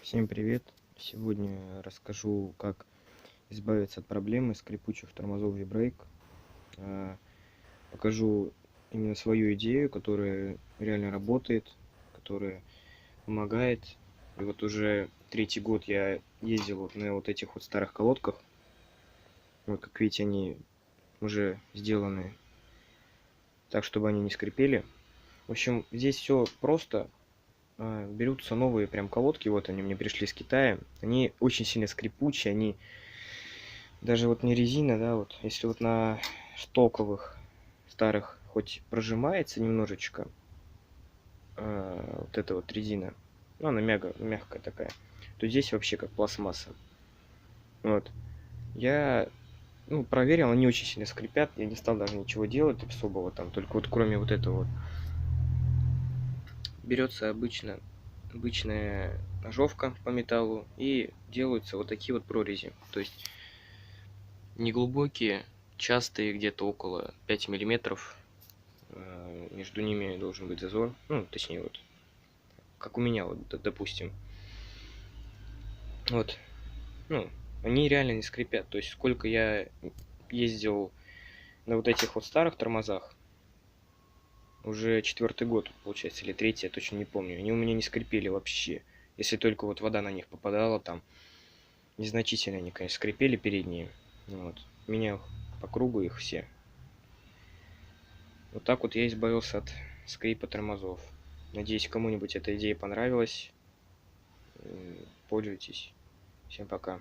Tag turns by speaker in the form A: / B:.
A: Всем привет! Сегодня расскажу, как избавиться от проблемы скрипучих тормозов V-Brake. Покажу именно свою идею, которая реально работает, которая помогает. И вот уже третий год я ездил вот на вот этих вот старых колодках. Вот как видите, они уже сделаны так, чтобы они не скрипели. В общем, здесь все просто. Берутся новые прям колодки, вот они мне пришли с Китая. Они очень сильно скрипучие, они даже вот не резина, да, вот если вот на стоковых старых хоть прожимается немножечко, вот эта вот резина, ну она мягкая такая, то здесь вообще как пластмасса. Вот. Я, проверил, они очень сильно скрипят, я не стал даже ничего делать особого там, только вот кроме вот этого вот. Берется обычная ножовка по металлу и делаются вот такие вот прорези. То есть неглубокие, частые, где-то около 5 миллиметров. Между ними должен быть зазор. Ну, точнее, вот, как у меня, вот, допустим. Вот, ну, они реально не скрипят. То есть, сколько я ездил на вот этих вот старых тормозах, уже четвертый год, получается, или третий, я точно не помню. Они у меня не скрипели вообще. Если только вот вода на них попадала, там, незначительно они, конечно, скрипели передние. Вот. Менял по кругу их все. Вот так вот я избавился от скрипа тормозов. Надеюсь, кому-нибудь эта идея понравилась. Пользуйтесь. Всем пока.